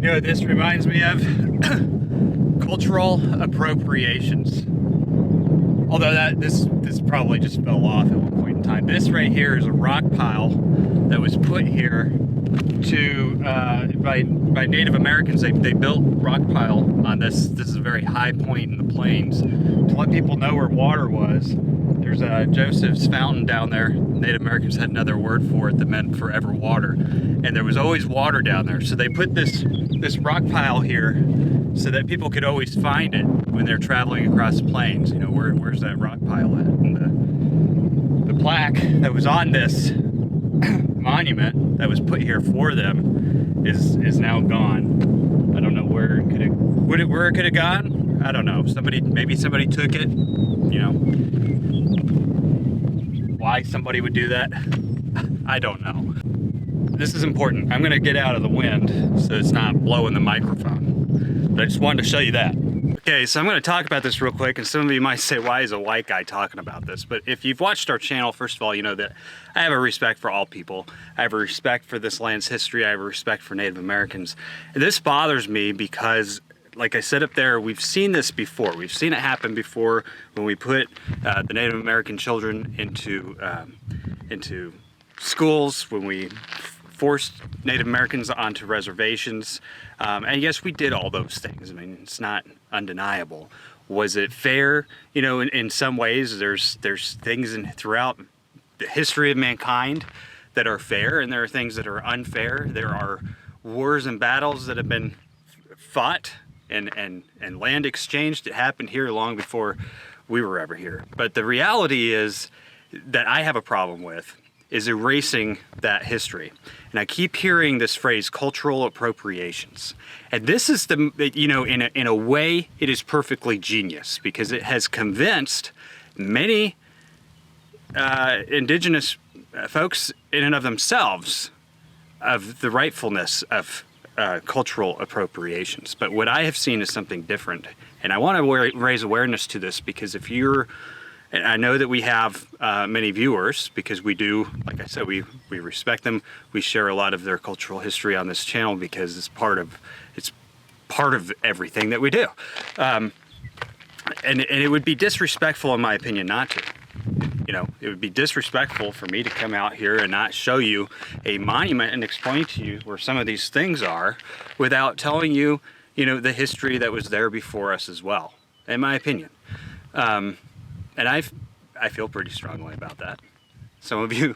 You know what this reminds me of? Cultural appropriations. Although this probably just fell off at one point in time. This right here is a rock pile that was put here to by Native Americans. They built rock pile on this. This is a very high point in the plains to let people know where water was. There's Joseph's fountain down there. Native Americans had another word for it that meant forever water, and there was always water down there. So they put this rock pile here so that people could always find it when they're traveling across the plains. You know, where's that rock pile at? And the plaque that was on this monument that was put here for them is now gone. I don't know where it could have gone. I don't know. Maybe somebody took it. You know, why somebody would do that, I don't know. This is important. I'm gonna get out of the wind so it's not blowing the microphone. But I just wanted to show you that. Okay, so I'm gonna talk about this real quick, and some of you might say, why is a white guy talking about this? But if you've watched our channel, first of all, you know that I have a respect for all people. I have a respect for this land's history. I have a respect for Native Americans. And this bothers me because, like I said up there, we've seen this before. We've seen it happen before when we put the Native American children into schools, when we forced Native Americans onto reservations. And yes, we did all those things. I mean, it's not undeniable. Was it fair? You know, in some ways, there's things throughout the history of mankind that are fair, and there are things that are unfair. There are wars and battles that have been fought and land exchange that happened here long before we were ever here. But the reality is that I have a problem with is erasing that history. And I keep hearing this phrase, cultural appropriations. And this is you know, in a way, it is perfectly genius because it has convinced many indigenous folks in and of themselves of the rightfulness of cultural appropriations. But what I have seen is something different. And I want to raise awareness to this because if you're, and I know that we have many viewers because we do, like I said, we respect them. We share a lot of their cultural history on this channel because it's part of everything that we do. And it would be disrespectful, in my opinion, not to. You know, it would be disrespectful for me to come out here and not show you a monument and explain to you where some of these things are without telling you, you know, the history that was there before us as well, in my opinion. And I feel pretty strongly about that. Some of you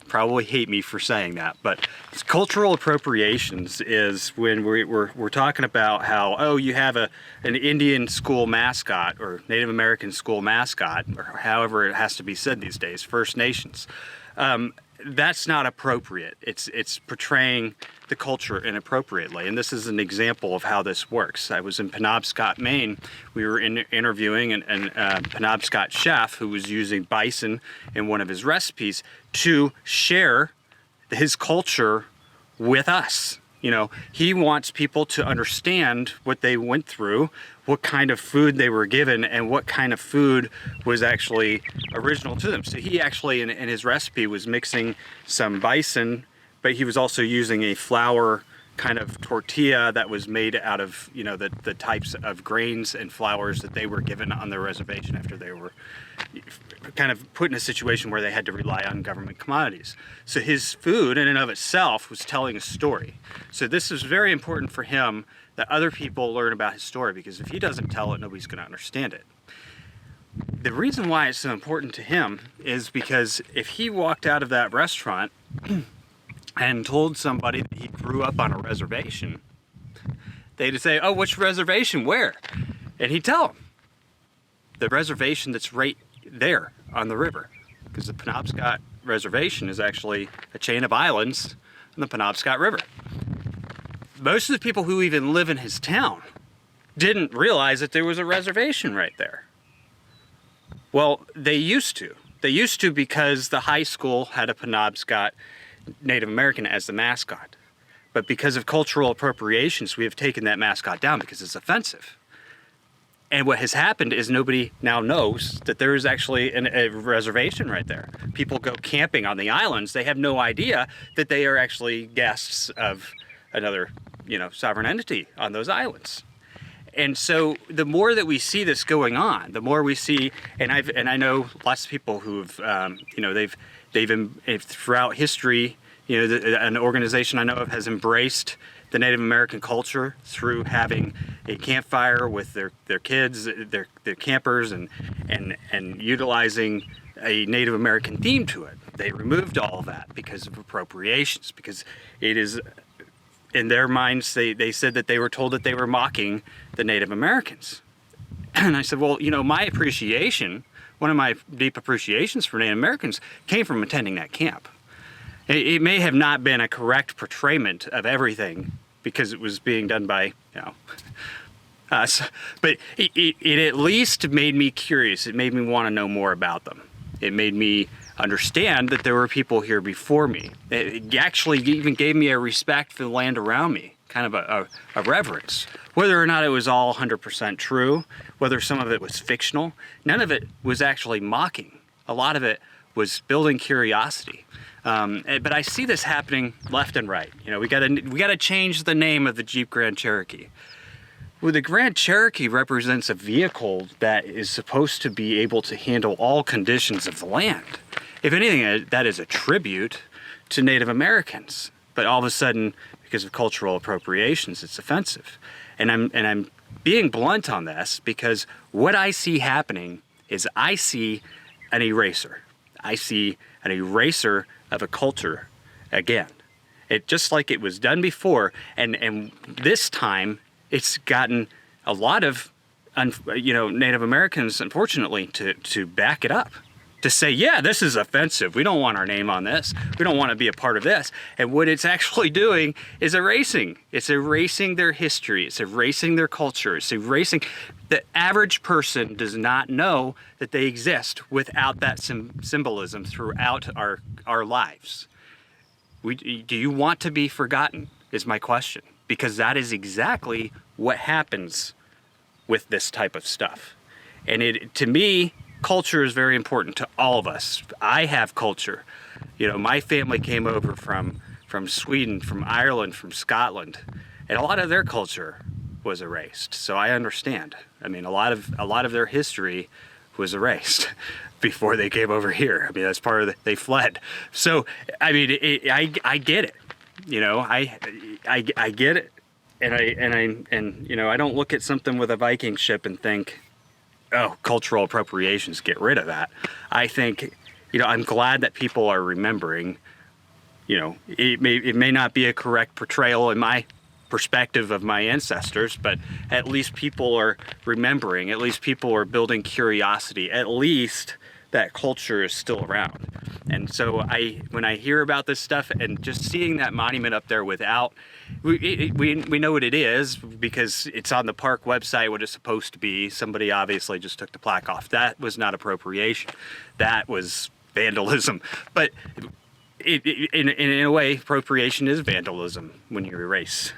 probably hate me for saying that, but cultural appropriations is when we're talking about how, oh, you have an Indian school mascot or Native American school mascot, or however it has to be said these days, First Nations. That's not appropriate. It's portraying the culture inappropriately, and this is an example of how this works. I was in Penobscot, Maine. We were interviewing a Penobscot chef who was using bison in one of his recipes to share his culture with us. You know, he wants people to understand what they went through, what kind of food they were given, and what kind of food was actually original to them. So he actually, in his recipe, was mixing some bison, but he was also using a flour kind of tortilla that was made out of, you know, the types of grains and flours that they were given on their reservation after they were kind of put in a situation where they had to rely on government commodities. So his food in and of itself was telling a story. So this is very important for him that other people learn about his story, because if he doesn't tell it, nobody's going to understand it. The reason why it's so important to him is because if he walked out of that restaurant and told somebody that he grew up on a reservation, they'd say, oh, which reservation, where? And he'd tell them the reservation that's right there on the river, because the Penobscot Reservation is actually a chain of islands on the Penobscot River. Most of the people who even live in his town didn't realize that there was a reservation right there. Well, they used to. They used to because the high school had a Penobscot Native American as the mascot. But because of cultural appropriations, we have taken that mascot down because it's offensive. And what has happened is nobody now knows that there is actually a reservation right there. People go camping on the islands. They have no idea that they are actually guests of another sovereign entity on those islands. And so the more that we see this going on, the more we see, and I know lots of people who've, they've throughout history, an organization I know of has embraced the Native American culture through having a campfire with their kids, their campers, and utilizing a Native American theme to it. They removed all of that because of appropriations, because it is, in their minds, they said that they were told that they were mocking the Native Americans. And I said, well, my appreciation, one of my deep appreciations for Native Americans came from attending that camp. It may have not been a correct portrayment of everything because it was being done by, us, but it at least made me curious. It made me want to know more about them. It made me understand that there were people here before me. It actually even gave me a respect for the land around me, kind of a reverence. Whether or not it was all 100% true, whether some of it was fictional, none of it was actually mocking. A lot of it was building curiosity. But I see this happening left and right. We gotta change the name of the Jeep Grand Cherokee. Well, the Grand Cherokee represents a vehicle that is supposed to be able to handle all conditions of the land. If anything, that is a tribute to Native Americans. But all of a sudden, because of cultural appropriations, it's offensive. And I'm being blunt on this because what I see happening is I see an eraser. I see an eraser of a culture again. It just like it was done before, and this time it's gotten a lot of Native Americans, unfortunately, to back it up, to say, yeah, this is offensive. We don't want our name on this. We don't want to be a part of this. And what it's actually doing is erasing. It's erasing their history. It's erasing their culture. It's erasing. The average person does not know that they exist without that symbolism throughout our lives. Do you want to be forgotten, is my question. Because that is exactly what happens with this type of stuff. And to me, culture is very important to all of us. I have culture. My family came over from Sweden, from Ireland, from Scotland, and a lot of their culture was erased. So I understand. I mean, a lot of their history was erased before they came over here. I mean, that's part of they fled. So I mean, I get it. I get it, and I don't look at something with a Viking ship and think, oh, cultural appropriations, get rid of that. I think, I'm glad that people are remembering. It may not be a correct portrayal in my perspective of my ancestors, but at least people are remembering. At least people are building curiosity. At least that culture is still around. And so when I hear about this stuff and just seeing that monument up there without, we know what it is because it's on the park website, what it's supposed to be. Somebody obviously just took the plaque off. That was not appropriation. That was vandalism. But in a way, appropriation is vandalism when you erase,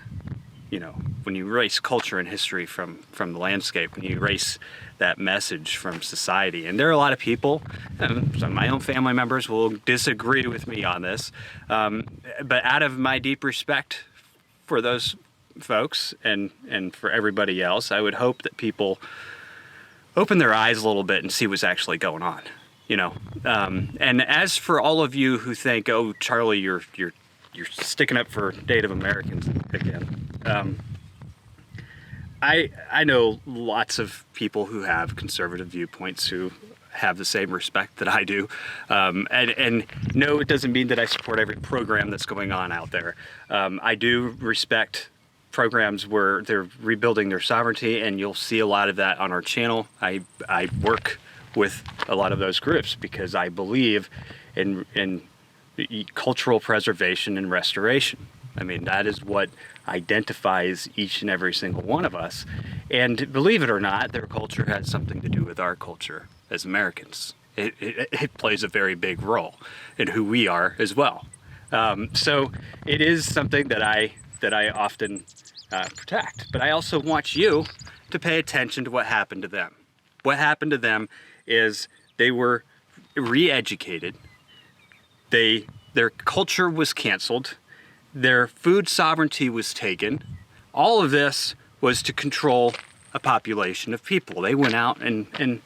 when you erase culture and history from the landscape, when you erase that message from society. And there are a lot of people, some of my own family members will disagree with me on this, but out of my deep respect for those folks and for everybody else, I would hope that people open their eyes a little bit and see what's actually going on. And as for all of you who think, oh, Charlie, you're sticking up for Native Americans again. I know lots of people who have conservative viewpoints who have the same respect that I do. And no, it doesn't mean that I support every program that's going on out there. I do respect programs where they're rebuilding their sovereignty, and you'll see a lot of that on our channel. I work with a lot of those groups because I believe in cultural preservation and restoration. I mean, that is what identifies each and every single one of us. And believe it or not, their culture has something to do with our culture as Americans. It plays a very big role in who we are as well. So it is something that I often protect. But I also want you to pay attention to what happened to them. What happened to them is they were re-educated. Their culture was canceled. Their food sovereignty was taken All of this was to control a population of people. They went out and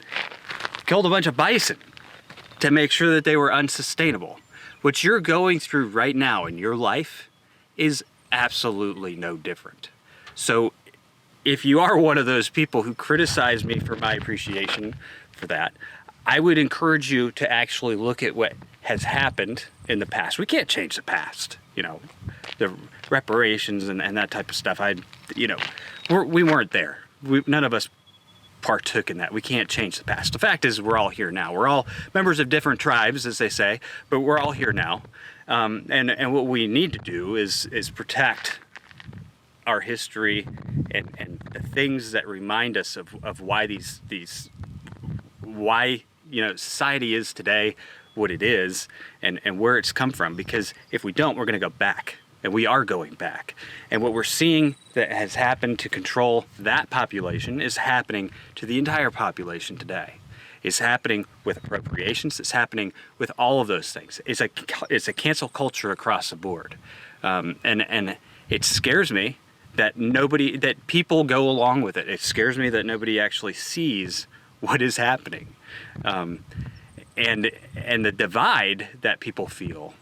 killed a bunch of bison to make sure that they were unsustainable. What you're going through right now in your life is absolutely no different. So if you are one of those people who criticize me for my appreciation for that, I would encourage you to actually look at what has happened in the past. We can't change the past, the reparations and that type of stuff. We weren't there. None of us partook in that. We can't change the past. The fact is, we're all here now. We're all members of different tribes, as they say, but we're all here now. And what we need to do is protect our history and the things that remind us of why why society is today what it is and where it's come from. Because if we don't, we're going to go back. And we are going back. And what we're seeing that has happened to control that population is happening to the entire population today. It's happening with appropriations. It's happening with all of those things. It's a cancel culture across the board. And it scares me that people go along with it. It scares me that nobody actually sees what is happening. And the divide that people feel,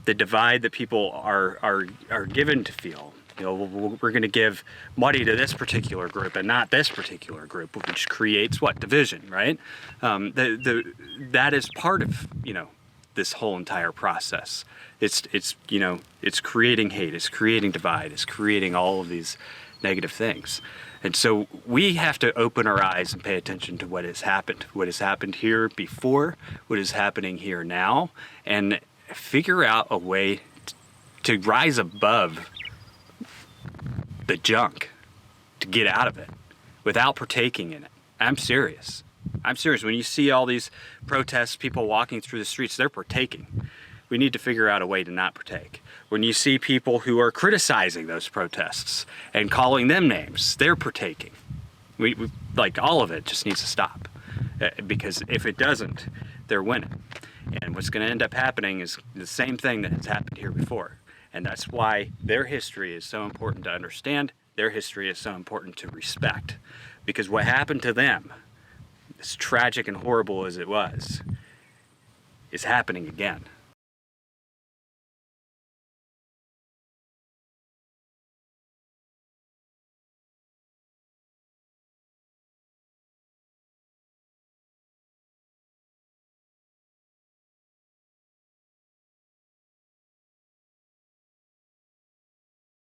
the divide that people are given to feel. We're going to give money to this particular group and not this particular group, which creates what? Division, right? That is part of this whole entire process. It's creating hate, it's creating divide, it's creating all of these negative things. And so we have to open our eyes and pay attention to what has happened here before, what is happening here now, and figure out a way to rise above the junk, to get out of it without partaking in it. I'm serious. When you see all these protests, people walking through the streets, they're partaking. We need to figure out a way to not partake. When you see people who are criticizing those protests and calling them names, they're partaking. We all of it just needs to stop, because if it doesn't, they're winning. And what's going to end up happening is the same thing that has happened here before. And that's why their history is so important to understand. Their history is so important to respect. Because what happened to them, as tragic and horrible as it was, is happening again.